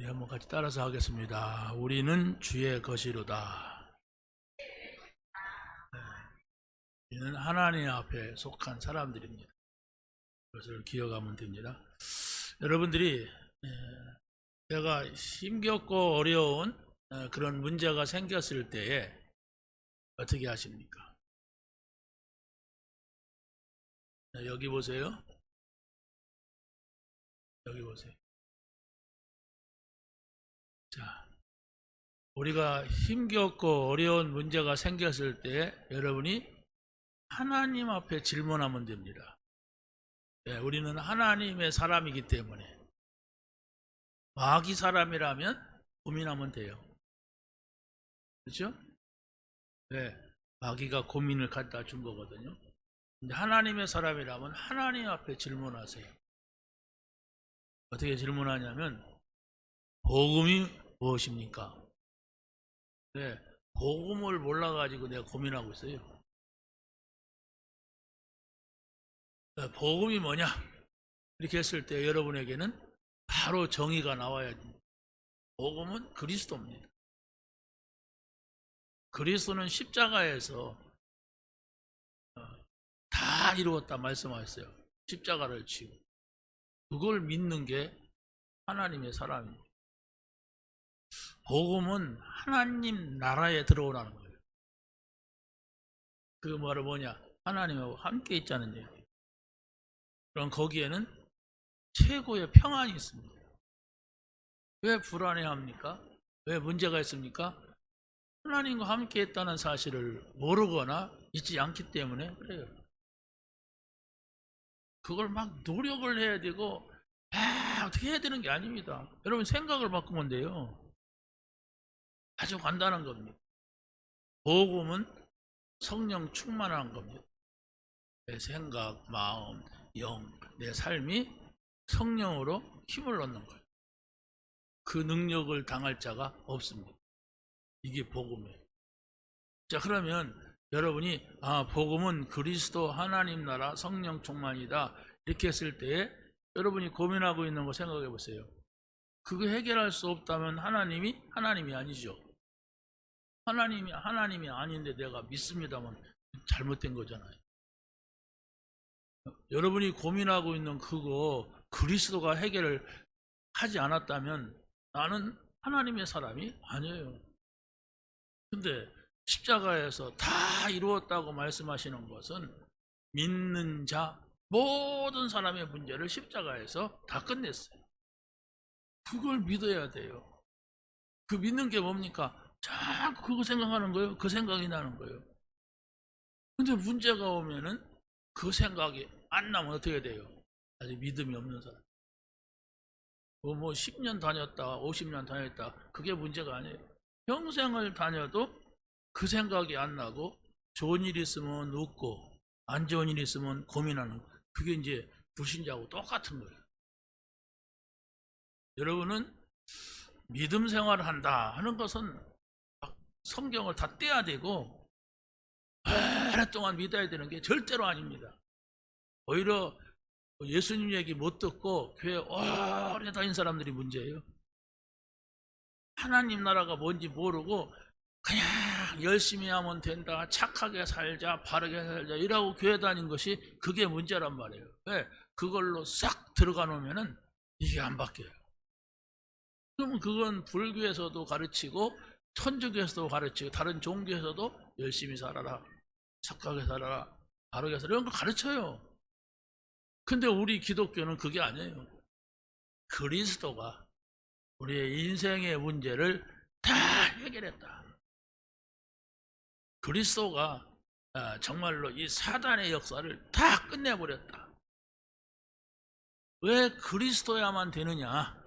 우리 한번 같이 따라서 하겠습니다. 우리는 주의 것이로다. 우리는 하나님 앞에 속한 사람들입니다. 그것을 기억하면 됩니다. 여러분들이 내가 힘겹고 어려운 그런 문제가 생겼을 때에 어떻게 하십니까? 여기 보세요. 여기 보세요. 자, 우리가 힘겹고 어려운 문제가 생겼을 때 여러분이 하나님 앞에 질문하면 됩니다. 우리는 하나님의 사람이기 때문에 마귀 사람이라면 고민하면 돼요. 그렇죠? 네, 마귀가 고민을 갖다 준 거거든요. 근데 하나님의 사람이라면 하나님 앞에 질문하세요. 어떻게 질문하냐면 복음이 무엇입니까? 네, 복음을 몰라가지고 내가 고민하고 있어요. 네, 복음이 뭐냐? 이렇게 했을 때 여러분에게는 바로 정의가 나와야 됩니다. 복음은 그리스도입니다. 그리스도는 십자가에서 다 이루었다 말씀하셨어요. 십자가를 지고 그걸 믿는 게 하나님의 사람입니다. 복음은 하나님 나라에 들어오라는 거예요. 그 말은 뭐냐? 하나님하고 함께 있자는 얘기예요. 그럼 거기에는 최고의 평안이 있습니다. 왜 불안해합니까? 왜 문제가 있습니까? 하나님과 함께 했다는 사실을 모르거나 잊지 않기 때문에 그래요. 그걸 막 노력을 해야 되고 어떻게 해야 되는 게 아닙니다. 여러분 생각을 바꾸면 돼요. 아주 간단한 겁니다. 복음은 성령 충만한 겁니다. 내 생각, 마음, 영, 내 삶이 성령으로 힘을 얻는 거예요. 그 능력을 당할 자가 없습니다. 이게 복음이에요. 자, 그러면 여러분이 복음은 그리스도 하나님 나라 성령 충만이다 이렇게 했을 때에 여러분이 고민하고 있는 거 생각해 보세요. 그거 해결할 수 없다면 하나님이 아니죠. 하나님이 아닌데 내가 믿습니다만 잘못된 거잖아요. 여러분이 고민하고 있는 그거 그리스도가 해결을 하지 않았다면 나는 하나님의 사람이 아니에요. 근데 십자가에서 다 이루었다고 말씀하시는 것은 믿는 자 모든 사람의 문제를 십자가에서 다 끝냈어요. 그걸 믿어야 돼요. 그 믿는 게 뭡니까? 자꾸 그거 생각하는 거예요. 그 생각이 나는 거예요. 근데 문제가 오면은 그 생각이 안 나면 어떻게 돼요? 아직 믿음이 없는 사람. 뭐 10년 다녔다, 50년 다녔다, 그게 문제가 아니에요. 평생을 다녀도 그 생각이 안 나고 좋은 일 있으면 웃고 안 좋은 일 있으면 고민하는 거예요. 그게 이제 불신자하고 똑같은 거예요. 여러분은 믿음 생활을 한다 하는 것은 성경을 다 떼야 되고 오랫동안 믿어야 되는 게 절대로 아닙니다. 오히려 예수님 얘기 못 듣고 교회 오래 다닌 사람들이 문제예요. 하나님 나라가 뭔지 모르고 그냥 열심히 하면 된다, 착하게 살자, 바르게 살자 이라고 교회 다닌 것이 그게 문제란 말이에요. 왜? 그걸로 싹 들어가 놓으면은 이게 안 바뀌어요. 그러면 그건 불교에서도 가르치고 천주교에서도 가르치고 다른 종교에서도 열심히 살아라, 착하게 살아라, 바르게 살아라 이런 거 가르쳐요. 근데 우리 기독교는 그게 아니에요. 그리스도가 우리의 인생의 문제를 다 해결했다. 그리스도가 정말로 이 사단의 역사를 다 끝내버렸다. 왜 그리스도야만 되느냐?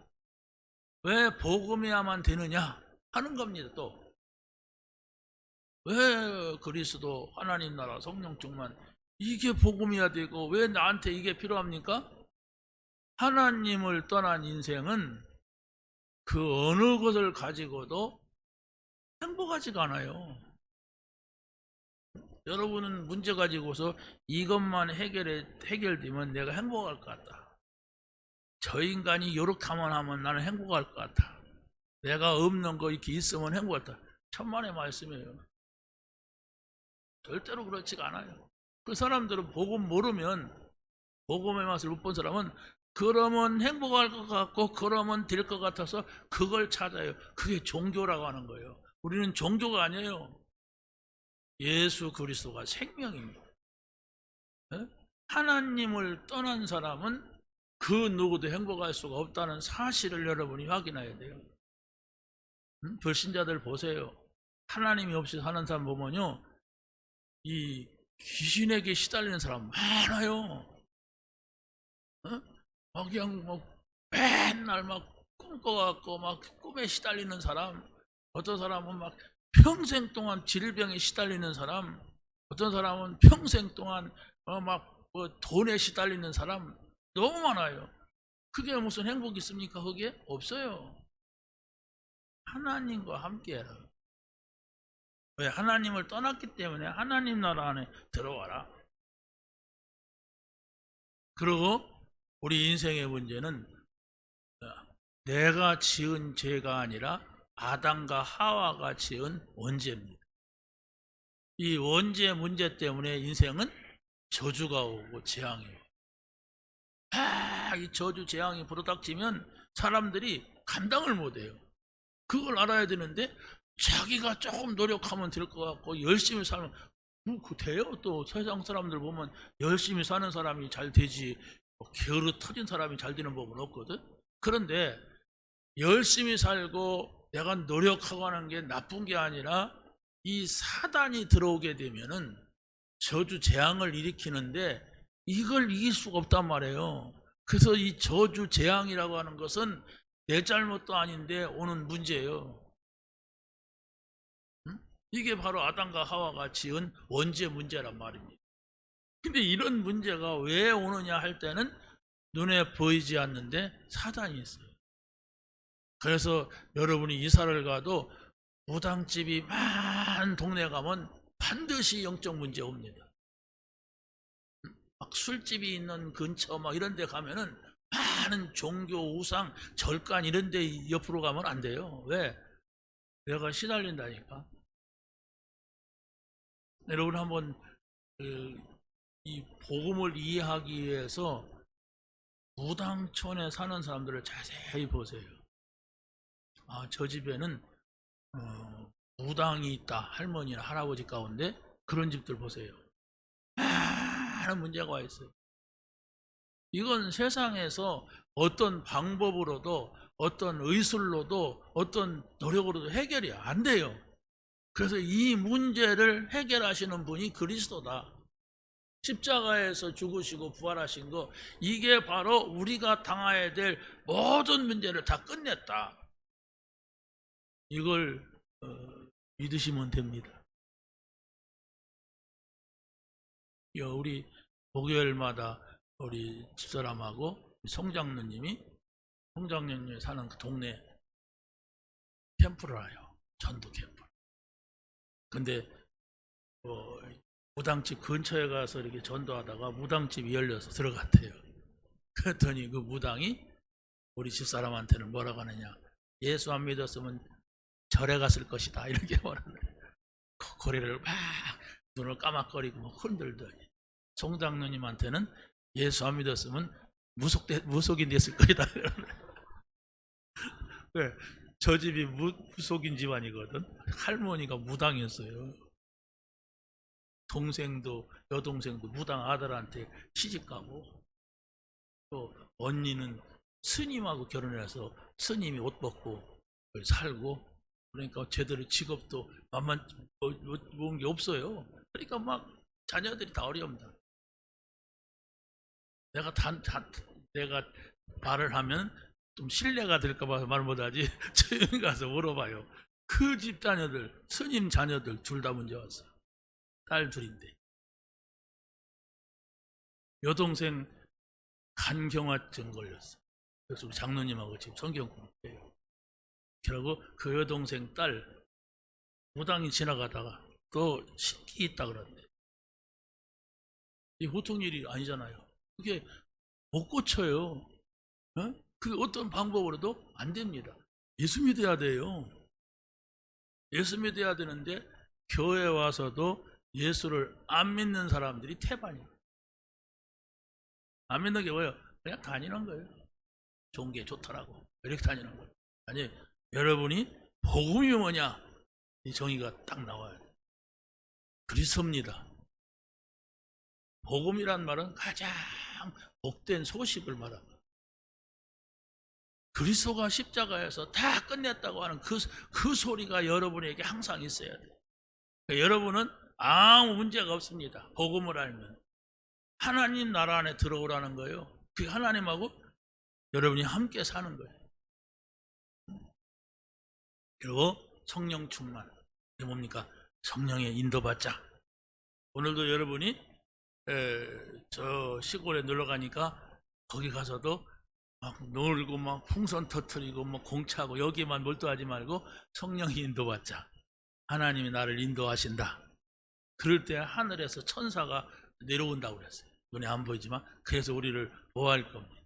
왜 복음이야만 되느냐? 하는 겁니다. 또 왜 그리스도 하나님 나라 성령 충만 이게 복음이야 되고 왜 나한테 이게 필요합니까? 하나님을 떠난 인생은 그 어느 것을 가지고도 행복하지가 않아요. 여러분은 문제 가지고서 이것만 해결되면 내가 행복할 것 같다. 저 인간이 요렇게만 하면 나는 행복할 것 같다. 내가 없는 거 이렇게 있으면 행복하다. 천만의 말씀이에요. 절대로 그렇지가 않아요. 그 사람들은 복음 모르면, 복음의 맛을 못 본 사람은 그러면 행복할 것 같고 그러면 될 것 같아서 그걸 찾아요. 그게 종교라고 하는 거예요. 우리는 종교가 아니에요. 예수 그리스도가 생명입니다. 하나님을 떠난 사람은 그 누구도 행복할 수가 없다는 사실을 여러분이 확인해야 돼요. 불신자들 보세요. 하나님이 없이 사는 사람 보면요, 이 귀신에게 시달리는 사람 많아요. 막 그냥 맨날 막 꿈꿔갖고 막 꿈에 시달리는 사람, 어떤 사람은 막 평생 동안 질병에 시달리는 사람, 어떤 사람은 평생 동안 돈에 시달리는 사람 너무 많아요. 그게 무슨 행복이 있습니까? 거기에 없어요. 하나님과 함께해라. 왜? 하나님을 떠났기 때문에 하나님 나라 안에 들어와라. 그리고 우리 인생의 문제는 내가 지은 죄가 아니라 아담과 하와가 지은 원죄입니다. 이 원죄 문제 때문에 인생은 저주가 오고 재앙이 오고, 이 저주 재앙이 불어닥치면 사람들이 감당을 못해요. 그걸 알아야 되는데 자기가 조금 노력하면 될 것 같고 열심히 살면 돼요. 또 세상 사람들 보면 열심히 사는 사람이 잘 되지 게으르 터진 사람이 잘 되는 법은 없거든. 그런데 열심히 살고 내가 노력하고 하는 게 나쁜 게 아니라 이 사단이 들어오게 되면은 저주 재앙을 일으키는데 이걸 이길 수가 없단 말이에요. 그래서 이 저주 재앙이라고 하는 것은 내 잘못도 아닌데 오는 문제예요. 이게 바로 아담과 하와가 지은 원죄 문제란 말입니다. 근데 이런 문제가 왜 오느냐 할 때는 눈에 보이지 않는데 사단이 있어요. 그래서 여러분이 이사를 가도 무당집이 많은 동네 가면 반드시 영적 문제 옵니다. 막 술집이 있는 근처 막 이런 데 가면은 많은 종교, 우상, 절간 이런 데 옆으로 가면 안 돼요. 왜? 내가 시달린다니까. 여러분 한번 이 복음을 이해하기 위해서 무당촌에 사는 사람들을 자세히 보세요. 저 집에는 무당이 있다. 할머니나 할아버지 가운데 그런 집들 보세요. 많은 문제가 와 있어요. 이건 세상에서 어떤 방법으로도 어떤 의술로도 어떤 노력으로도 해결이 안 돼요. 그래서 이 문제를 해결하시는 분이 그리스도다. 십자가에서 죽으시고 부활하신 거, 이게 바로 우리가 당해야 될 모든 문제를 다 끝냈다. 이걸 믿으시면 됩니다. 우리 목요일마다 우리 집사람하고 송장로님이 사는 그 동네 캠프를 해요. 전도 캠프. 근데 무당집 근처에 가서 이렇게 전도하다가 무당집이 열려서 들어갔대요. 그랬더니 그 무당이 우리 집사람한테는 뭐라고 하느냐, 예수 안 믿었으면 절에 갔을 것이다 이렇게 말하는 거예요. 고개를 막 눈을 까막거리고 막 흔들더니 송장로님한테는 예수 안 믿었으면 무속인 됐을 거다. 왜? 저 집이 무속인 집안이거든. 할머니가 무당이었어요. 동생도 여동생도 무당 아들한테 시집가고, 또 언니는 스님하고 결혼해서 스님이 옷 벗고 살고, 그러니까 제대로 직업도 만만 모은 게 없어요. 그러니까 막 자녀들이 다 어려웁니다. 내가 말을 하면 좀 신뢰가 될까 봐서 말 못하지. 조용히 가서 물어봐요. 그 집 자녀들, 스님 자녀들 둘 다 문제 왔어요. 딸 둘인데. 여동생 간경화증 걸렸어. 그래서 우리 장로님하고 지금 성경 공부해요. 그러고 그 여동생 딸 무당이 지나가다가 또 신기 있다 그러는데, 이게 보통 일이 아니잖아요. 그게 못 고쳐요. 그게 어떤 방법으로도 안 됩니다. 예수 믿어야 돼요. 예수 믿어야 되는데 교회 와서도 예수를 안 믿는 사람들이 태반이에요. 안 믿는 게 뭐예요? 그냥 다니는 거예요. 좋은 게 좋더라고. 이렇게 다니는 거예요. 아니, 여러분이 복음이 뭐냐? 이 정의가 딱 나와요. 그리스도입니다. 복음이란 말은 가장 복된 소식을 말합니다. 그리스도가 십자가에서 다 끝냈다고 하는 그 소리가 여러분에게 항상 있어야 돼요. 그러니까 여러분은 아무 문제가 없습니다. 복음을 알면. 하나님 나라 안에 들어오라는 거예요. 그 하나님하고 여러분이 함께 사는 거예요. 그리고 성령 충만. 이게 뭡니까? 성령의 인도받자. 오늘도 여러분이 저 시골에 놀러 가니까 거기 가서도 막 놀고 막 풍선 터트리고 뭐 공차고 여기만 몰두하지 말고 성령이 인도받자. 하나님이 나를 인도하신다. 그럴 때 하늘에서 천사가 내려온다고 그랬어요. 눈에 안 보이지만 그래서 우리를 보호할 겁니다.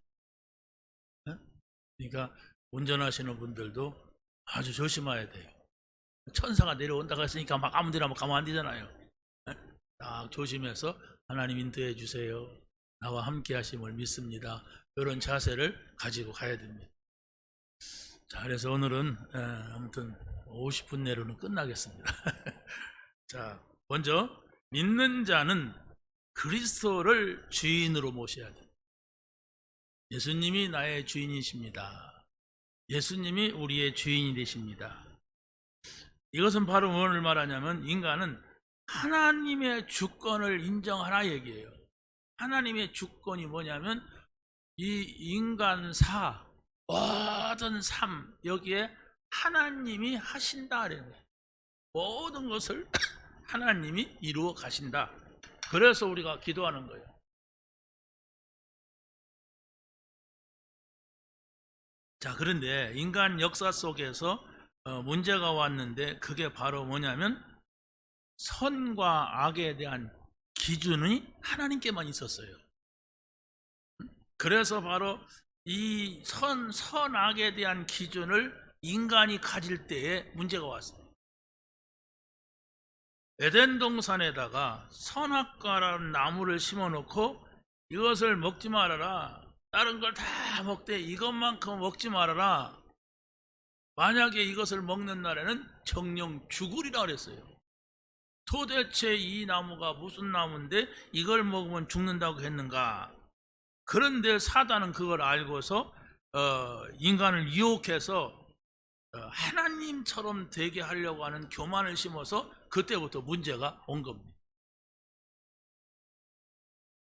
그러니까 운전하시는 분들도 아주 조심해야 돼요. 천사가 내려온다고 했으니까 막 아무 데나 가면 안 되잖아요. 딱 조심해서 하나님 인도해 주세요. 나와 함께 하심을 믿습니다. 이런 자세를 가지고 가야 됩니다. 자, 그래서 오늘은 아무튼 50분 내로는 끝나겠습니다. 자, 먼저 믿는 자는 그리스도를 주인으로 모셔야 돼요. 예수님이 나의 주인이십니다. 예수님이 우리의 주인이 되십니다. 이것은 바로 무엇을 말하냐면 인간은 하나님의 주권을 인정하라 얘기예요. 하나님의 주권이 뭐냐면 이 인간사 모든 삶 여기에 하나님이 하신다 그래요. 모든 것을 하나님이 이루어 가신다. 그래서 우리가 기도하는 거예요. 자, 그런데 인간 역사 속에서 문제가 왔는데 그게 바로 뭐냐면 선과 악에 대한 기준이 하나님께만 있었어요. 그래서 바로 이 선악에 대한 기준을 인간이 가질 때에 문제가 왔어요. 에덴 동산에다가 선악과라는 나무를 심어놓고 이것을 먹지 말아라. 다른 걸 다 먹되 이것만큼 먹지 말아라. 만약에 이것을 먹는 날에는 정령 죽으리라 그랬어요. 도대체 이 나무가 무슨 나무인데 이걸 먹으면 죽는다고 했는가? 그런데 사단은 그걸 알고서 인간을 유혹해서 하나님처럼 되게 하려고 하는 교만을 심어서 그때부터 문제가 온 겁니다.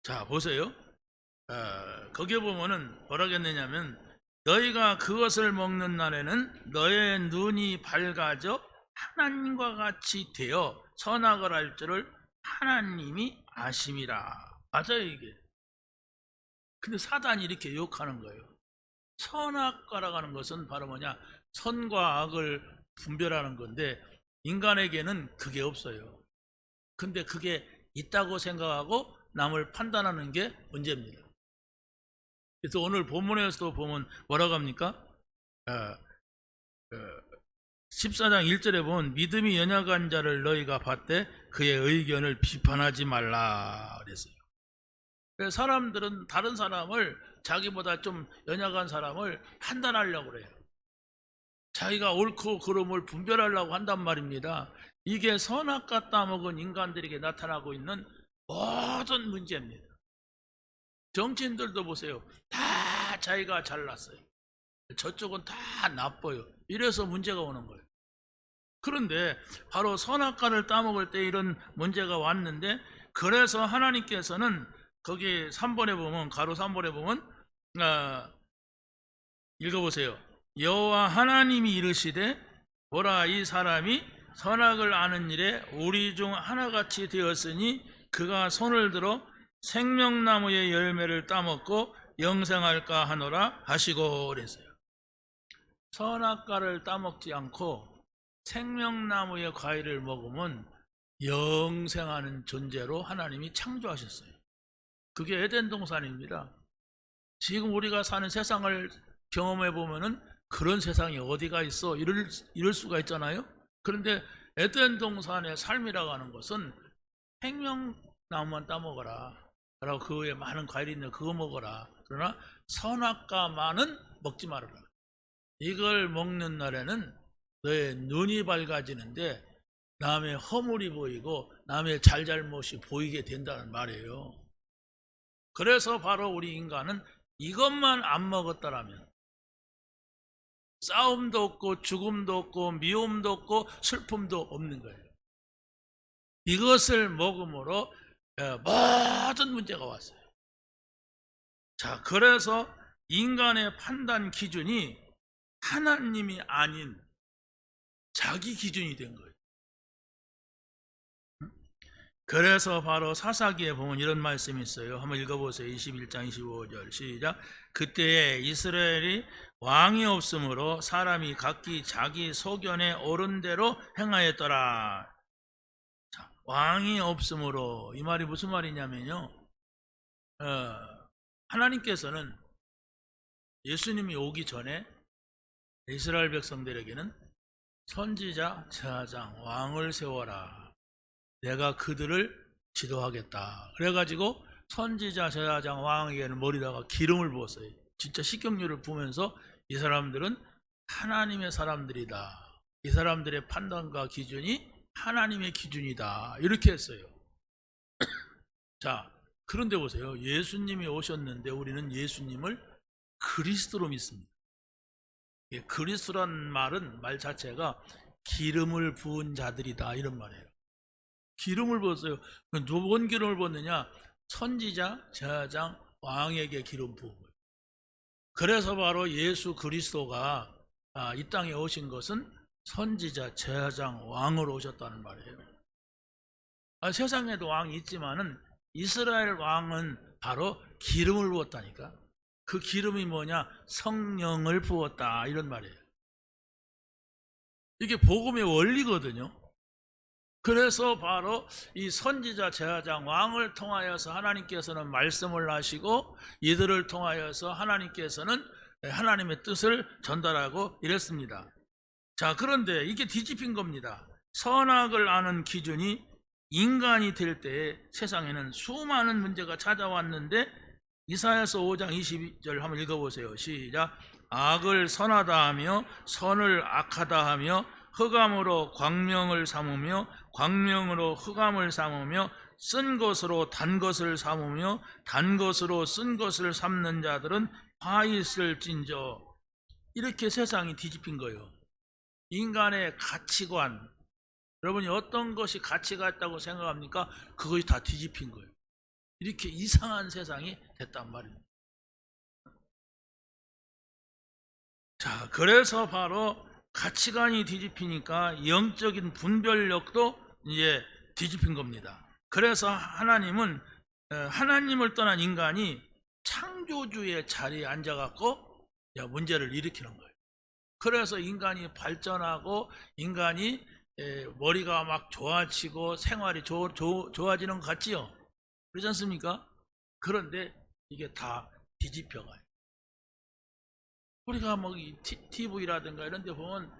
자, 보세요. 거기에 보면은 뭐라고 했느냐면 너희가 그것을 먹는 날에는 너의 눈이 밝아져 하나님과 같이 되어 선악을 알 줄을 하나님이 아심이라. 맞아요, 이게. 근데 사단이 이렇게 유혹하는 거예요. 선악과라고 하는 것은 바로 뭐냐? 선과 악을 분별하는 건데 인간에게는 그게 없어요. 근데 그게 있다고 생각하고 남을 판단하는 게 문제입니다. 그래서 오늘 본문에서도 보면 뭐라고 합니까? 14장 1절에 보면 믿음이 연약한 자를 너희가 봤되 그의 의견을 비판하지 말라 그랬어요. 그래서 사람들은 다른 사람을 자기보다 좀 연약한 사람을 판단하려고 그래요. 자기가 옳고 그름을 분별하려고 한단 말입니다. 이게 선악과 따먹은 인간들에게 나타나고 있는 모든 문제입니다. 정치인들도 보세요. 다 자기가 잘났어요. 저쪽은 다 나빠요. 이래서 문제가 오는 거예요. 그런데 바로 선악과를 따먹을 때 이런 문제가 왔는데 그래서 하나님께서는 거기 3번에 보면 가로 3번에 보면 읽어보세요. 여호와 하나님이 이르시되 보라 이 사람이 선악을 아는 일에 우리 중 하나같이 되었으니 그가 손을 들어 생명나무의 열매를 따먹고 영생할까 하노라 하시고 그랬어요. 선악과를 따먹지 않고 생명나무의 과일을 먹으면 영생하는 존재로 하나님이 창조하셨어요. 그게 에덴 동산입니다. 지금 우리가 사는 세상을 경험해 보면은 그런 세상이 어디가 있어? 이럴 수가 있잖아요. 그런데 에덴 동산의 삶이라고 하는 것은 생명나무만 따먹어라 라고 그 외에 많은 과일이 있는데 그거 먹어라. 그러나 선악과만은 먹지 말아라. 이걸 먹는 날에는 너의 눈이 밝아지는데 남의 허물이 보이고 남의 잘잘못이 보이게 된다는 말이에요. 그래서 바로 우리 인간은 이것만 안 먹었다라면 싸움도 없고 죽음도 없고 미움도 없고 슬픔도 없는 거예요. 이것을 먹음으로 모든 문제가 왔어요. 자, 그래서 인간의 판단 기준이 하나님이 아닌 자기 기준이 된 거예요. 그래서 바로 사사기에 보면 이런 말씀이 있어요. 한번 읽어보세요. 21장 25절 시작. 그때에 이스라엘이 왕이 없으므로 사람이 각기 자기 소견에 옳은 대로 행하였더라. 자, 왕이 없으므로 이 말이 무슨 말이냐면요. 하나님께서는 예수님이 오기 전에 이스라엘 백성들에게는 선지자, 제사장, 왕을 세워라. 내가 그들을 지도하겠다. 그래가지고 선지자, 제사장, 왕에게는 머리다가 기름을 부었어요. 진짜 식용유를 부으면서 이 사람들은 하나님의 사람들이다. 이 사람들의 판단과 기준이 하나님의 기준이다. 이렇게 했어요. 자, 그런데 보세요. 예수님이 오셨는데 우리는 예수님을 그리스도로 믿습니다. 그리스도란 말은 말 자체가 기름을 부은 자들이다 이런 말이에요. 기름을 부었어요. 누군 기름을 부었느냐? 선지자, 제사장, 왕에게 기름 부은 거예요. 그래서 바로 예수 그리스도가 이 땅에 오신 것은 선지자, 제사장, 왕으로 오셨다는 말이에요. 세상에도 왕이 있지만은 이스라엘 왕은 바로 기름을 부었다니까. 그 기름이 뭐냐? 성령을 부었다 이런 말이에요. 이게 복음의 원리거든요. 그래서 바로 이 선지자, 제사장, 왕을 통하여서 하나님께서는 말씀을 하시고 이들을 통하여서 하나님께서는 하나님의 뜻을 전달하고 이랬습니다. 자, 그런데 이게 뒤집힌 겁니다. 선악을 아는 기준이 인간이 될 때에 세상에는 수많은 문제가 찾아왔는데 이사야서 5장 22절 한번 읽어보세요. 시작. 악을 선하다 하며 선을 악하다 하며 흑암으로 광명을 삼으며 광명으로 흑암을 삼으며 쓴 것으로 단 것을 삼으며 단 것으로 쓴 것을 삼는 자들은 화 있을진저. 이렇게 세상이 뒤집힌 거예요. 인간의 가치관, 여러분이 어떤 것이 가치가 있다고 생각합니까? 그것이 다 뒤집힌 거예요. 이렇게 이상한 세상이 됐단 말입니다. 자, 그래서 바로 가치관이 뒤집히니까 영적인 분별력도 이제 뒤집힌 겁니다. 그래서 하나님은 하나님을 떠난 인간이 창조주의 자리에 앉아갖고 문제를 일으키는 거예요. 그래서 인간이 발전하고 인간이 머리가 막 좋아지고 생활이 좋아지는 것 같지요? 그렇지 않습니까? 그런데 이게 다 뒤집혀가요. 우리가 뭐 TV라든가 이런 데 보면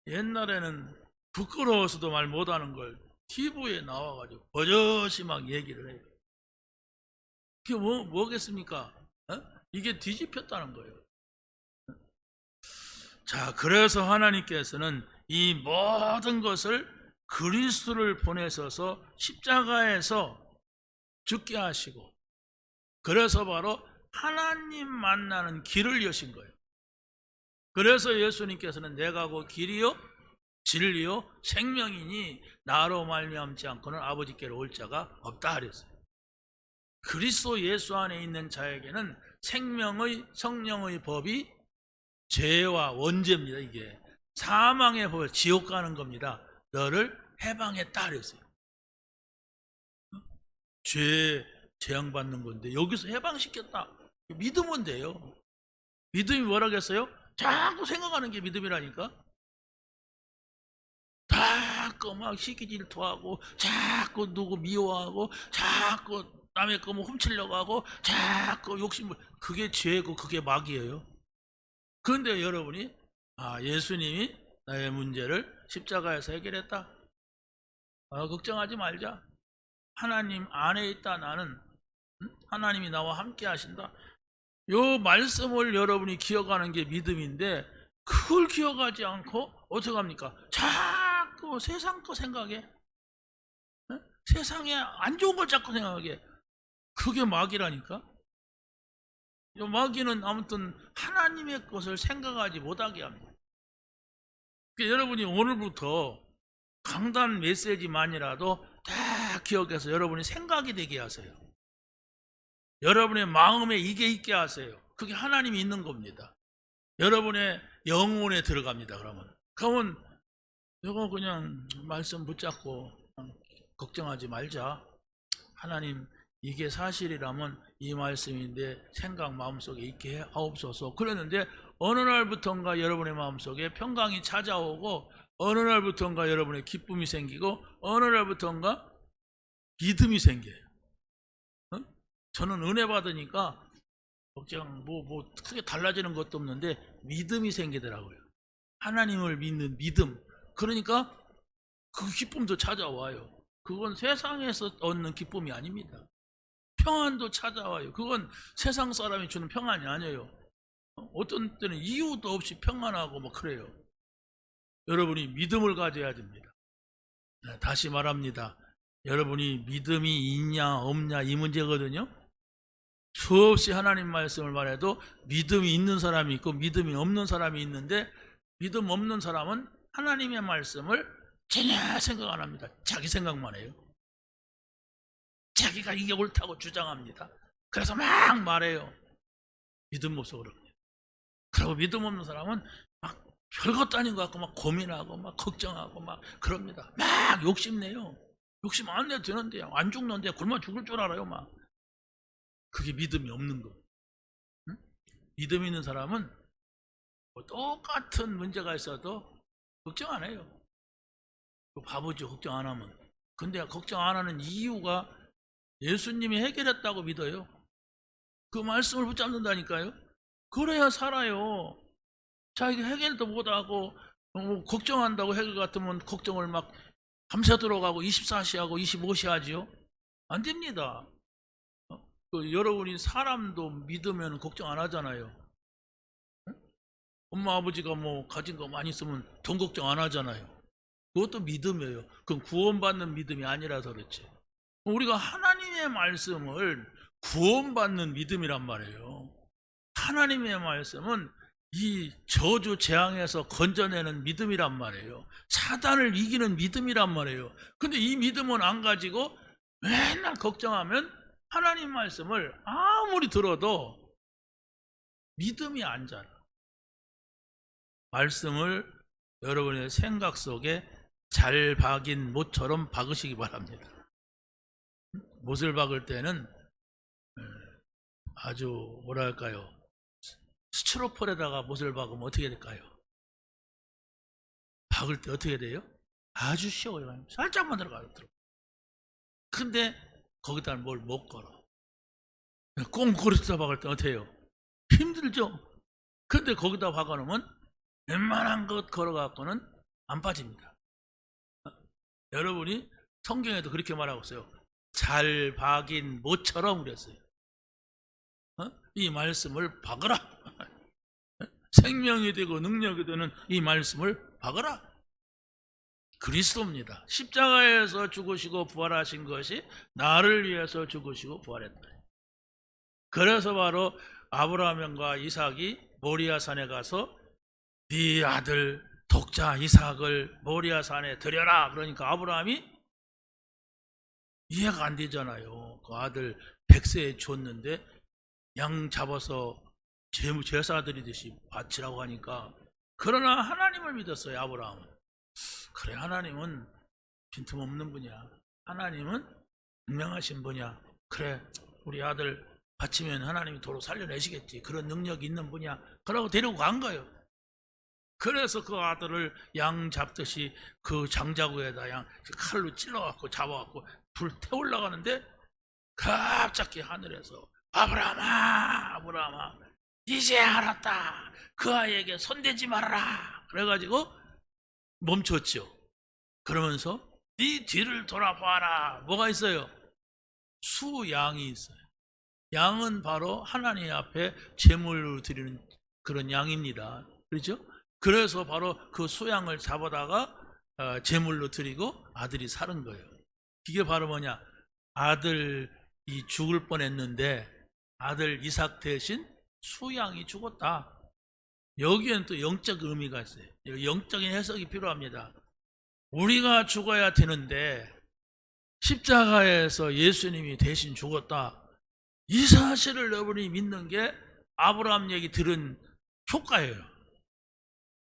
옛날에는 부끄러워서도 말 못하는 걸 TV에 나와가지고 버젓이 막 얘기를 해요. 그게 뭐겠습니까? 이게 뒤집혔다는 거예요. 자, 그래서 하나님께서는 이 모든 것을 그리스도를 보내셔서 십자가에서 죽게 하시고, 그래서 바로 하나님 만나는 길을 여신 거예요. 그래서 예수님께서는 내가 곧 길이요 진리요 생명이니 나로 말미암지 않고는 아버지께로 올 자가 없다 하랬어요. 그리스도 예수 안에 있는 자에게는 생명의 성령의 법이 죄와 원죄입니다. 이게 사망의 법, 지옥 가는 겁니다. 너를 해방했다 하랬어요. 죄 재앙받는 건데 여기서 해방시켰다. 믿으면 돼요. 믿음이 뭐라겠어요? 자꾸 생각하는 게 믿음이라니까. 자꾸 막 시기 질투하고 자꾸 누구 미워하고 자꾸 남의 거 뭐 훔치려고 하고 자꾸 욕심을, 그게 죄고 그게 마귀예요. 그런데 여러분이 예수님이 나의 문제를 십자가에서 해결했다. 걱정하지 말자. 하나님 안에 있다 나는. 하나님이 나와 함께 하신다. 요 말씀을 여러분이 기억하는 게 믿음인데 그걸 기억하지 않고 어떻게 합니까? 자꾸 세상 거 생각해. 세상에 안 좋은 걸 자꾸 생각하게. 그게 마귀라니까. 이 마귀는 아무튼 하나님의 것을 생각하지 못하게 합니다. 그러니까 여러분이 오늘부터 강단 메시지만이라도 다 기억해서 여러분이 생각이 되게 하세요. 여러분의 마음에 이게 있게 하세요. 그게 하나님이 있는 겁니다. 여러분의 영혼에 들어갑니다. 그러면 이거 그냥 말씀 붙잡고 걱정하지 말자. 하나님 이게 사실이라면 이 말씀인데 생각 마음속에 있게 하옵소서. 그랬는데 어느 날부턴가 여러분의 마음속에 평강이 찾아오고 어느 날부턴가 여러분의 기쁨이 생기고 어느 날부턴가 믿음이 생겨요. 저는 은혜 받으니까 걱정 뭐 크게 달라지는 것도 없는데 믿음이 생기더라고요. 하나님을 믿는 믿음. 그러니까 그 기쁨도 찾아와요. 그건 세상에서 얻는 기쁨이 아닙니다. 평안도 찾아와요. 그건 세상 사람이 주는 평안이 아니에요. 어떤 때는 이유도 없이 평안하고 뭐 그래요. 여러분이 믿음을 가져야 됩니다. 다시 말합니다. 여러분이 믿음이 있냐 없냐 이 문제거든요. 수없이 하나님 말씀을 말해도 믿음이 있는 사람이 있고 믿음이 없는 사람이 있는데 믿음 없는 사람은 하나님의 말씀을 전혀 생각 안 합니다. 자기 생각만 해요. 자기가 이게 옳다고 주장합니다. 그래서 막 말해요. 믿음 없어 그럽니다. 그리고 믿음 없는 사람은 막 별것도 아닌 것 같고 막 고민하고 막 걱정하고 막 그럽니다. 막 욕심내요. 욕심 안 내도 되는데요. 안 죽는데 굶어 죽을 줄 알아요. 막 그게 믿음이 없는 거. 응? 믿음 있는 사람은 뭐 똑같은 문제가 있어도 걱정 안 해요. 바보죠. 걱정 안 하면. 근데 걱정 안 하는 이유가 예수님이 해결했다고 믿어요. 그 말씀을 붙잡는다니까요. 그래야 살아요. 자기가 해결도 못하고 걱정한다고 해결 같으면 걱정을 막 밤새도록 하고 24시 하고 25시 하지요. 안 됩니다. 여러분이 사람도 믿으면 걱정 안 하잖아요. 엄마 아버지가 뭐 가진 거 많이 있으면 돈 걱정 안 하잖아요. 그것도 믿음이에요. 그건 구원받는 믿음이 아니라서 그렇지. 우리가 하나님의 말씀을 구원받는 믿음이란 말이에요. 하나님의 말씀은 이 저주 재앙에서 건져내는 믿음이란 말이에요. 사단을 이기는 믿음이란 말이에요. 근데 이 믿음은 안 가지고 맨날 걱정하면 하나님 말씀을 아무리 들어도 믿음이 안 자라. 말씀을 여러분의 생각 속에 잘 박인 못처럼 박으시기 바랍니다. 못을 박을 때는 아주 뭐랄까요, 스티로폴에다가 못을 박으면 어떻게 될까요? 박을 때 어떻게 돼요? 아주 쉬워요. 살짝만 들어가요. 근데 거기다 뭘 못 걸어. 꽁꼬리에다 박을 때 어떻게 해요? 힘들죠? 근데 거기다 박아놓으면 웬만한 것 걸어갖고는 안 빠집니다. 여러분이 성경에도 그렇게 말하고 있어요. 잘 박인 못처럼 그랬어요. 이 말씀을 박으라. 생명이 되고 능력이 되는 이 말씀을 박으라. 그리스도입니다. 십자가에서 죽으시고 부활하신 것이 나를 위해서 죽으시고 부활했다. 그래서 바로 아브라함과 이삭이 모리아산에 가서 네 아들 독자 이삭을 모리아산에 드려라. 그러니까 아브라함이 이해가 안 되잖아요. 그 아들 100세에 줬는데 양 잡아서 제사 드리듯이 바치라고 하니까. 그러나 하나님을 믿었어요. 아브라함은. 그래, 하나님은 빈틈없는 분이야. 하나님은 분명하신 분이야. 그래, 우리 아들 바치면 하나님이 도로 살려내시겠지. 그런 능력이 있는 분이야. 그러고 데리고 간 거예요. 그래서 그 아들을 양 잡듯이 그 장자구에다 양 칼로 찔러갖고 잡아갖고 불 태우려고 하는데 갑자기 하늘에서 아브라함아 아브라함아 이제 알았다. 그 아이에게 손대지 말아라. 그래가지고 멈췄죠. 그러면서 네 뒤를 돌아봐라. 뭐가 있어요? 수양이 있어요. 양은 바로 하나님 앞에 제물로 드리는 그런 양입니다. 그렇죠? 그래서 바로 그 수양을 잡아다가 제물로 드리고 아들이 살은 거예요. 이게 바로 뭐냐? 아들이 죽을 뻔했는데 아들 이삭 대신 수양이 죽었다. 여기에는 또 영적 의미가 있어요. 영적인 해석이 필요합니다. 우리가 죽어야 되는데 십자가에서 예수님이 대신 죽었다. 이 사실을 여러분이 믿는 게 아브라함 얘기 들은 효과예요.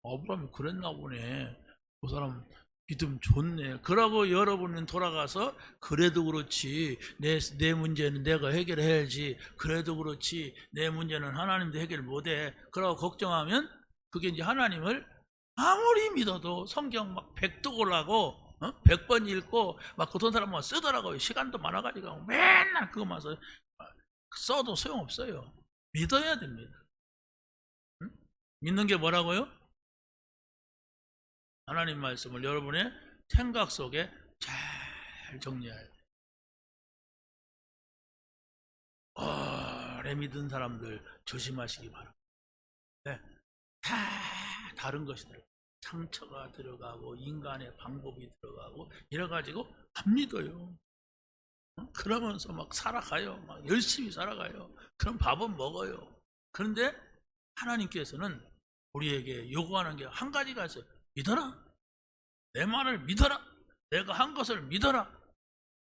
아브라함이 그랬나 보네. 그 사람 믿음 좋네. 그러고 여러분은 돌아가서 그래도 그렇지 내 문제는 내가 해결해야지. 그래도 그렇지 내 문제는 하나님도 해결 못해. 그러고 걱정하면 그게 이제 하나님을 아무리 믿어도 성경 막 100독을 하고 100번 읽고 막 어떤 사람은 쓰더라고요. 시간도 많아가지고 맨날 그거만 써도 소용없어요. 믿어야 됩니다. 응? 믿는 게 뭐라고요? 하나님 말씀을 여러분의 생각 속에 잘 정리해야 돼요. 오래 믿은 사람들 조심하시기 바랍니다. 네. 다 다른 것이 들어가고 상처가 들어가고 인간의 방법이 들어가고 이래가지고 안 믿어요. 그러면서 막 살아가요. 막 열심히 살아가요. 그럼 밥은 먹어요. 그런데 하나님께서는 우리에게 요구하는 게 한 가지가 있어요. 믿어라. 내 말을 믿어라. 내가 한 것을 믿어라.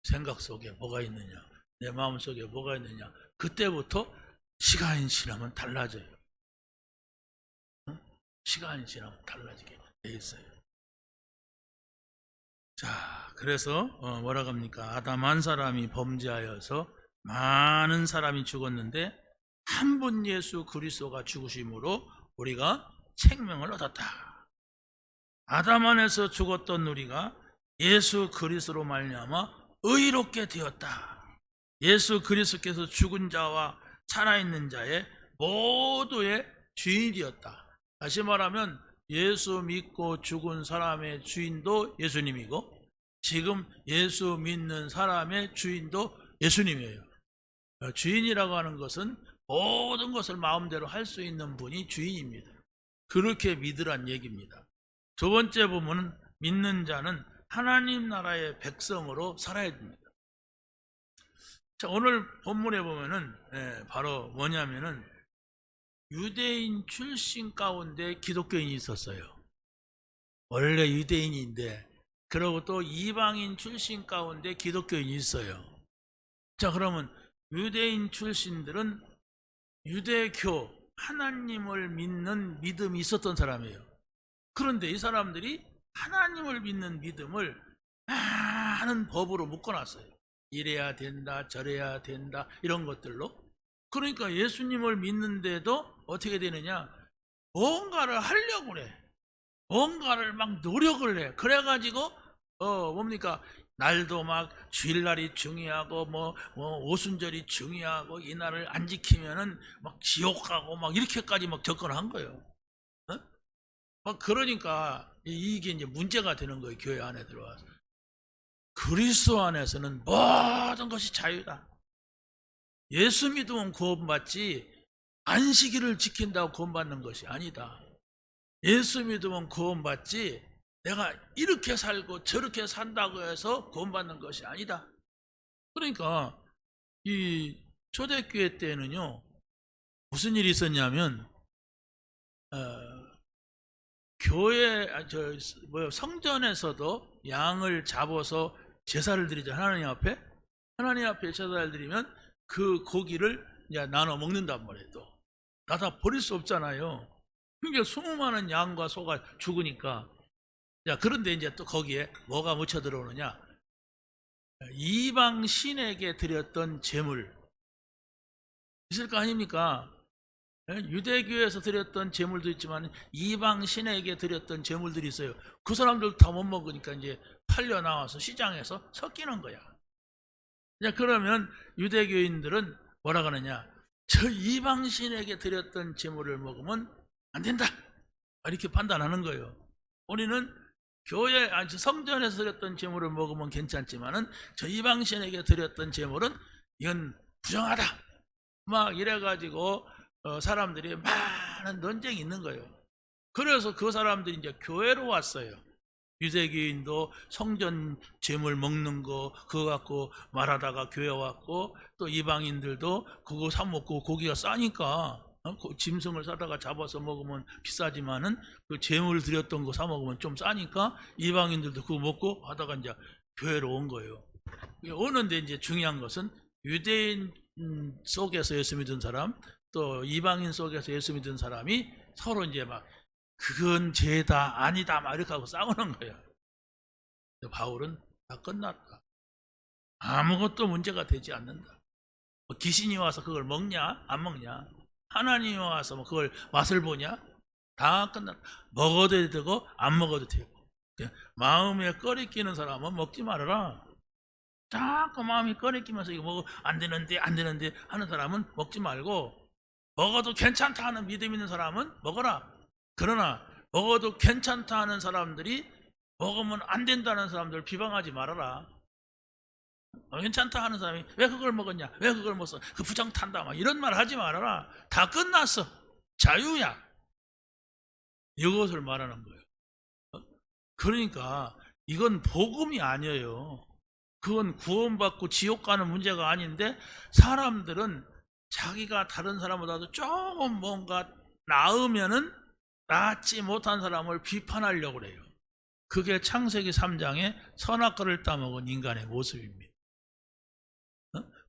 생각 속에 뭐가 있느냐, 내 마음 속에 뭐가 있느냐, 그때부터 시간이 지나면 달라져요. 시간이 지나면 달라지게 돼 있어요. 자, 그래서 뭐라고 합니까? 아담 한 사람이 범죄하여서 많은 사람이 죽었는데 한 분 예수 그리스도가 죽으심으로 우리가 생명을 얻었다. 아담 안에서 죽었던 우리가 예수 그리스도로 말미암아 의롭게 되었다. 예수 그리스도께서 죽은 자와 살아있는 자의 모두의 주인이었다. 다시 말하면 예수 믿고 죽은 사람의 주인도 예수님이고 지금 예수 믿는 사람의 주인도 예수님이에요. 주인이라고 하는 것은 모든 것을 마음대로 할 수 있는 분이 주인입니다. 그렇게 믿으란 얘기입니다. 두 번째 부분은 믿는 자는 하나님 나라의 백성으로 살아야 됩니다. 자, 오늘 본문에 보면은 바로 뭐냐면은 유대인 출신 가운데 기독교인이 있었어요. 원래 유대인인데 그리고 또 이방인 출신 가운데 기독교인이 있어요. 자, 그러면 유대인 출신들은 유대교 하나님을 믿는 믿음이 있었던 사람이에요. 그런데 이 사람들이 하나님을 믿는 믿음을 많은 법으로 묶어놨어요. 이래야 된다, 저래야 된다, 이런 것들로. 그러니까 예수님을 믿는데도 어떻게 되느냐, 뭔가를 하려고 그래. 뭔가를 막 노력을 해. 그래가지고 뭡니까, 날도 막 주일날이 중요하고 뭐 오순절이 중요하고 이 날을 안 지키면은 막 지옥 가고 막 이렇게까지 막 접근한 거예요. 막 그러니까 이게 이제 문제가 되는 거예요. 교회 안에 들어와서. 그리스도 안에서는 모든 것이 자유다. 예수 믿으면 구원받지 안식일을 지킨다고 구원받는 것이 아니다. 예수 믿으면 구원받지 내가 이렇게 살고 저렇게 산다고 해서 구원받는 것이 아니다. 그러니까 이 초대교회 때는요, 무슨 일이 있었냐면 교회 성전에서도 양을 잡아서 제사를 드리죠. 하나님 앞에 제사를 드리면 그 고기를 이제 나눠 먹는단 말이에요. 또 나다 버릴 수 없잖아요. 그러니까 수많은 양과 소가 죽으니까. 자, 그런데 이제 또 거기에 뭐가 묻혀 들어오느냐, 이방 신에게 드렸던 제물 있을 거 아닙니까? 유대교에서 드렸던 제물도 있지만 이방 신에게 드렸던 제물들이 있어요. 그 사람들 다 못 먹으니까 이제 팔려 나와서 시장에서 섞이는 거야. 그러면 유대교인들은 뭐라 그러냐, 저 이방신에게 드렸던 제물을 먹으면 안 된다, 이렇게 판단하는 거예요. 우리는 교회, 성전에서 드렸던 제물을 먹으면 괜찮지만은 저 이방신에게 드렸던 제물은 이건 부정하다, 막 이래가지고 사람들이 많은 논쟁이 있는 거예요. 그래서 그 사람들이 이제 교회로 왔어요. 유대교인도 성전 제물 먹는 거 그거 갖고 말하다가 교회 왔고, 또 이방인들도 그거 사 먹고, 고기가 싸니까 짐승을 사다가 잡아서 먹으면 비싸지만은 그 제물 드렸던 거 사 먹으면 좀 싸니까 이방인들도 그거 먹고 하다가 이제 교회로 온 거예요. 오는데 이제 중요한 것은 유대인 속에서 예수 믿은 사람, 또 이방인 속에서 예수 믿은 사람이 서로 이제 막 그건 죄다 아니다 막 이렇게 하고 싸우는 거예요. 바울은 다 끝났다, 아무것도 문제가 되지 않는다. 뭐 귀신이 와서 그걸 먹냐 안 먹냐, 하나님이 와서 뭐 그걸 맛을 보냐, 다 끝났다. 먹어도 되고 안 먹어도 되고. 마음에 꺼리끼는 사람은 먹지 말아라. 자꾸 마음이 꺼리끼면서 이거 먹어 안 되는데 하는 사람은 먹지 말고, 먹어도 괜찮다 하는 믿음 있는 사람은 먹어라. 그러나 먹어도 괜찮다 하는 사람들이 먹으면 안 된다는 사람들 비방하지 말아라. 괜찮다 하는 사람이 왜 그걸 먹었냐, 왜 그걸 먹었어, 그 부정탄다 막 이런 말 하지 말아라. 다 끝났어, 자유야. 이것을 말하는 거예요. 그러니까 이건 복음이 아니에요. 그건 구원받고 지옥 가는 문제가 아닌데, 사람들은 자기가 다른 사람보다도 조금 뭔가 나으면은 낫지 못한 사람을 비판하려고 그래요. 그게 창세기 3장에 선악과를 따먹은 인간의 모습입니다.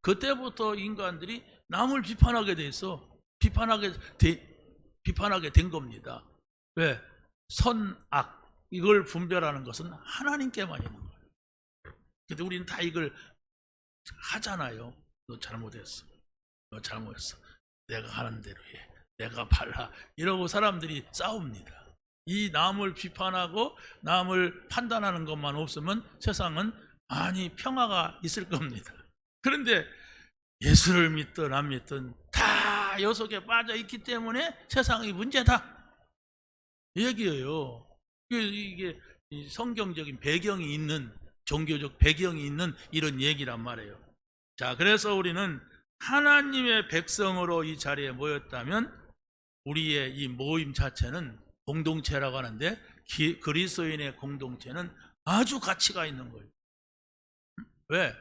그때부터 인간들이 남을 비판하게 돼 있어. 비판하게 된 겁니다. 왜? 선악, 이걸 분별하는 것은 하나님께만 있는 거예요. 근데 우리는 다 이걸 하잖아요. 너 잘못했어, 너 잘못했어, 내가 하는 대로 해, 내가 발라, 이러고 사람들이 싸웁니다. 이 남을 비판하고 남을 판단하는 것만 없으면 세상은 많이 평화가 있을 겁니다. 그런데 예수를 믿든 안 믿든 다 요 속에 빠져 있기 때문에 세상이 문제다, 이 얘기예요. 이게 성경적인 배경이 있는, 종교적 배경이 있는 이런 얘기란 말이에요. 자, 그래서 우리는 하나님의 백성으로 이 자리에 모였다면 우리의 이 모임 자체는 공동체라고 하는데, 그리스도인의 공동체는 아주 가치가 있는 거예요. 왜?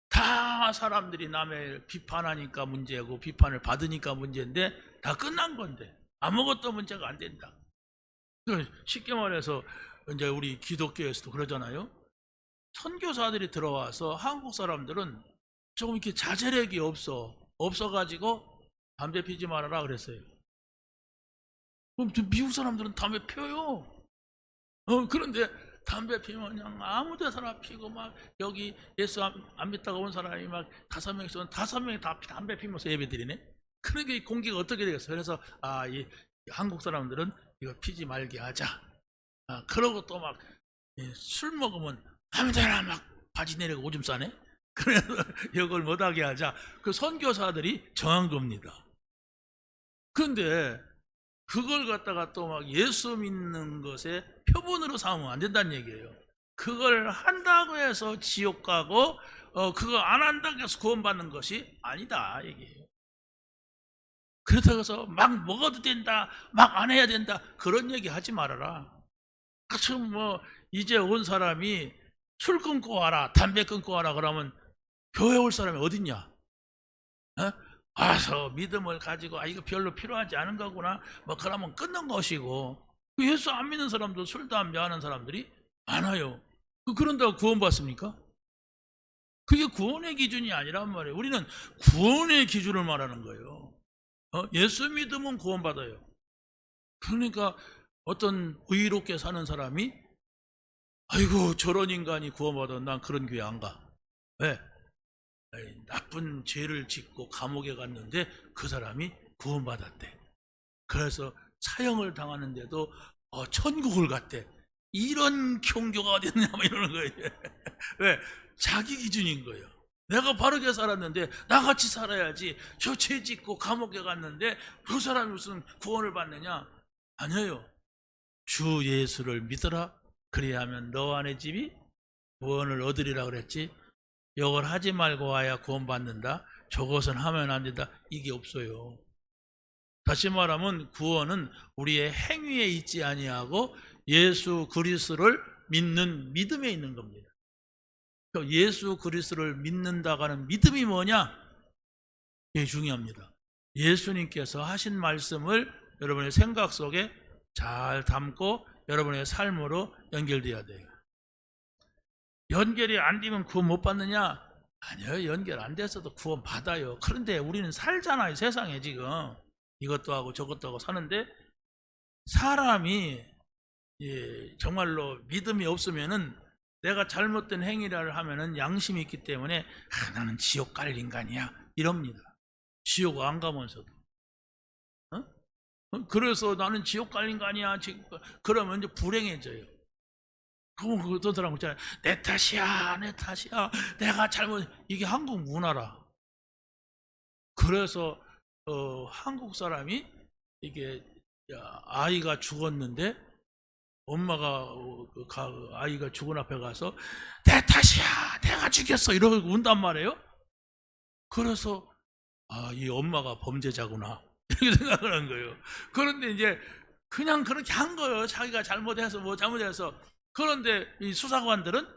다 사람들이 남의 비판하니까 문제고 비판을 받으니까 문제인데 다 끝난 건데 아무것도 문제가 안 된다. 쉽게 말해서 이제 우리 기독교에서도 그러잖아요. 선교사들이 들어와서 한국 사람들은 조금 이렇게 자제력이 없어가지고 담배 피지 말아라 그랬어요. 그럼 미국 사람들은 담배 피워요. 그런데 담배 피면 그냥 아무 데서나 피고, 막 여기 예수 안 믿다가 온 사람이 막 5명 있으면 5명이 다 담배 피면서 예배드리네. 그러니까 이 공기가 어떻게 되겠어요? 그래서 이 한국 사람들은 이거 피지 말게 하자. 그러고 또 막 술 먹으면 아무 데나 막 바지 내리고 오줌 싸네. 그래서 이걸 못하게 하자. 그 선교사들이 정한 겁니다. 그런데 그걸 갖다가 또 막 예수 믿는 것에 표본으로 삼으면 안 된다는 얘기예요. 그걸 한다고 해서 지옥 가고 그거 안 한다고 해서 구원받는 것이 아니다 얘기예요. 그렇다고 해서 막 먹어도 된다, 막 안 해야 된다, 그런 얘기 하지 말아라. 지금 뭐 이제 온 사람이 술 끊고 와라, 담배 끊고 와라 그러면 교회 올 사람이 어딨냐? 와서 믿음을 가지고 이거 별로 필요하지 않은 거구나, 뭐 그러면 끊는 것이고, 예수 안 믿는 사람도 술 담배 하는 사람들이 많아요. 그런다고 구원받습니까? 그게 구원의 기준이 아니란 말이에요. 우리는 구원의 기준을 말하는 거예요. 예수 믿으면 구원받아요. 그러니까 어떤 의롭게 사는 사람이 아이고 저런 인간이 구원받아, 난 그런 교회 안 가. 왜? 나쁜 죄를 짓고 감옥에 갔는데 그 사람이 구원받았대. 그래서 사형을 당하는데도 천국을 갔대. 이런 종교가 어딨냐 뭐 이러는 거예요. 왜? 자기 기준인 거예요. 내가 바르게 살았는데 나같이 살아야지. 저 죄 짓고 감옥에 갔는데 그 사람이 무슨 구원을 받느냐? 아니에요. 주 예수를 믿어라. 그래야 하면 너 안의 집이 구원을 얻으리라 그랬지. 이걸 하지 말고 와야 구원 받는다. 저것은 하면 안 된다. 이게 없어요. 다시 말하면 구원은 우리의 행위에 있지 아니하고 예수 그리스도를 믿는 믿음에 있는 겁니다. 예수 그리스도를 믿는다고 하는 믿음이 뭐냐? 이게 중요합니다. 예수님께서 하신 말씀을 여러분의 생각 속에 잘 담고 여러분의 삶으로 연결돼야 돼요. 연결이 안 되면 구원 못 받느냐? 아니요, 연결 안 돼서도 구원 받아요. 그런데 우리는 살잖아요, 세상에 지금. 이것도 하고 저것도 하고 사는데 사람이 정말로 믿음이 없으면은 내가 잘못된 행위를 하면은 양심이 있기 때문에 나는 지옥 갈 인간이야 이럽니다. 지옥 안 가면서도. 그래서 나는 지옥 갈 인간이야. 그러면 이제 불행해져요. 그럼 어떤 사람 있잖아요. 내 탓이야, 내 탓이야. 내가 잘못. 이게 한국 문화라. 그래서 한국 사람이 이게 아이가 죽었는데 엄마가 아이가 죽은 앞에 가서 내 탓이야, 내가 죽였어 이러고 운단 말이에요. 그래서 이 엄마가 범죄자구나 이렇게 생각을 한 거예요. 그런데 이제 그냥 그렇게 한 거예요. 자기가 잘못해서 뭐 잘못해서. 그런데 이 수사관들은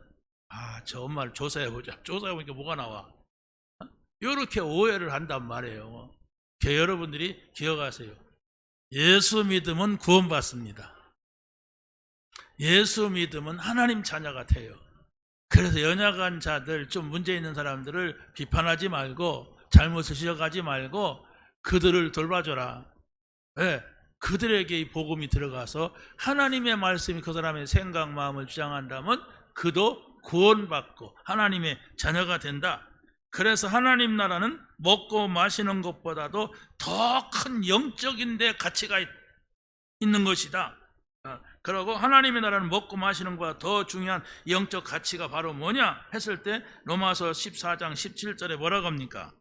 저 엄마를 조사해보자. 조사해보니까 뭐가 나와. 이렇게 오해를 한단 말이에요. 여러분들이 기억하세요. 예수 믿으면 구원받습니다. 예수 믿으면 하나님 자녀가 돼요. 그래서 연약한 자들, 좀 문제 있는 사람들을 비판하지 말고 잘못을 지적하지 말고 그들을 돌봐줘라. 네, 그들에게 이 복음이 들어가서 하나님의 말씀이 그 사람의 생각, 마음을 주장한다면 그도 구원받고 하나님의 자녀가 된다. 그래서 하나님 나라는 먹고 마시는 것보다도 더 큰 영적인 데 가치가 있는 것이다. 그러고 하나님의 나라는 먹고 마시는 것보다 더 중요한 영적 가치가 바로 뭐냐 했을 때 로마서 14장 17절에 뭐라고 합니까?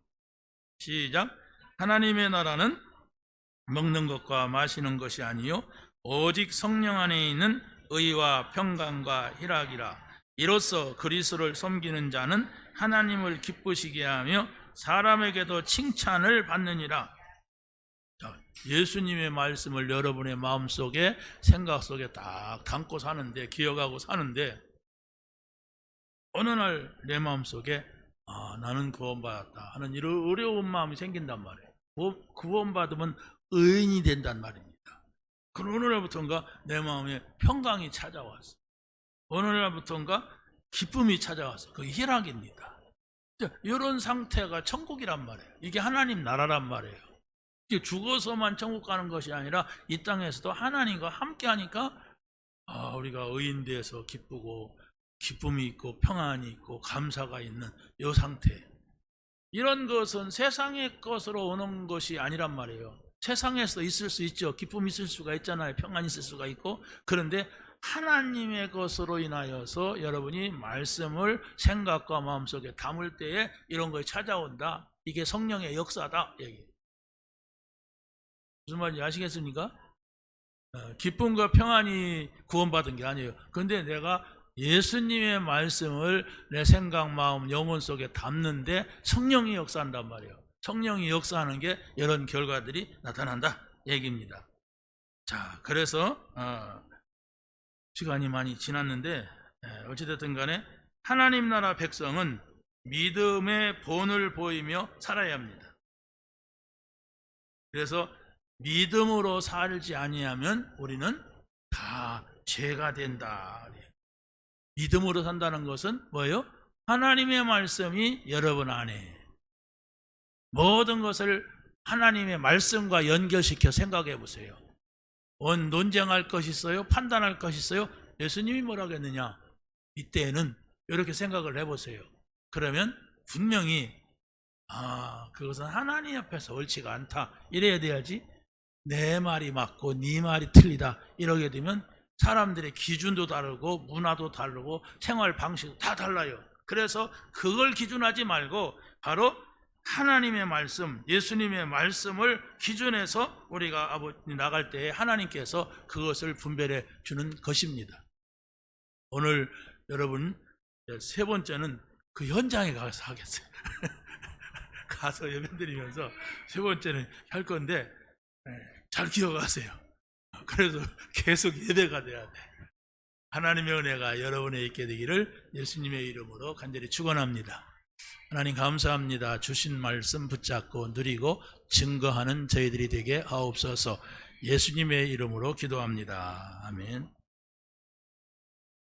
시작. 하나님의 나라는 먹는 것과 마시는 것이 아니요 오직 성령 안에 있는 의와 평강과 희락이라. 이로써 그리스도를 섬기는 자는 하나님을 기쁘시게 하며 사람에게도 칭찬을 받느니라. 예수님의 말씀을 여러분의 마음속에 생각 속에 딱 담고 사는데, 기억하고 사는데 어느 날 내 마음속에 나는 구원받았다 하는 이런 어려운 마음이 생긴단 말이에요. 구원받으면 의인이 된단 말입니다. 그럼 어느 날부터인가 내 마음에 평강이 찾아왔어. 어느 날부터인가 기쁨이 찾아왔어. 그게 희락입니다. 이런 상태가 천국이란 말이에요. 이게 하나님 나라란 말이에요. 죽어서만 천국 가는 것이 아니라 이 땅에서도 하나님과 함께 하니까 우리가 의인돼서 기쁘고 기쁨이 있고 평안이 있고 감사가 있는 이 상태. 이런 것은 세상의 것으로 오는 것이 아니란 말이에요. 세상에서 있을 수 있죠. 기쁨이 있을 수가 있잖아요. 평안이 있을 수가 있고. 그런데 하나님의 것으로 인하여서 여러분이 말씀을 생각과 마음속에 담을 때에 이런 것이 찾아온다. 이게 성령의 역사다. 얘기. 무슨 말인지 아시겠습니까? 기쁨과 평안이 구원받은 게 아니에요. 그런데 내가 예수님의 말씀을 내 생각, 마음, 영혼 속에 담는데 성령이 역사한단 말이에요. 성령이 역사하는 게 이런 결과들이 나타난다 얘기입니다. 자, 그래서 시간이 많이 지났는데 어찌됐든 간에 하나님 나라 백성은 믿음의 본을 보이며 살아야 합니다. 그래서 믿음으로 살지 아니하면 우리는 다 죄가 된다. 믿음으로 산다는 것은 뭐예요? 하나님의 말씀이 여러분 안에 모든 것을 하나님의 말씀과 연결시켜 생각해 보세요. 논쟁할 것이 있어요? 판단할 것이 있어요? 예수님이 뭐라고 했느냐? 이때에는 이렇게 생각을 해보세요. 그러면 분명히 그것은 하나님 앞에서 옳지가 않다 이래야 돼야지. 내 말이 맞고 네 말이 틀리다 이러게 되면 사람들의 기준도 다르고 문화도 다르고 생활 방식도 다 달라요. 그래서 그걸 기준하지 말고 바로 하나님의 말씀, 예수님의 말씀을 기준해서 우리가 나갈 때에 하나님께서 그것을 분별해 주는 것입니다. 오늘 여러분 세 번째는 그 현장에 가서 하겠어요. 가서 예배드리면서 세 번째는 할 건데 잘 기억하세요. 그래서 계속 예배가 돼야 돼. 하나님의 은혜가 여러분에 있게 되기를 예수님의 이름으로 간절히 축원합니다. 하나님 감사합니다. 주신 말씀 붙잡고 누리고 증거하는 저희들이 되게 하옵소서. 예수님의 이름으로 기도합니다. 아멘.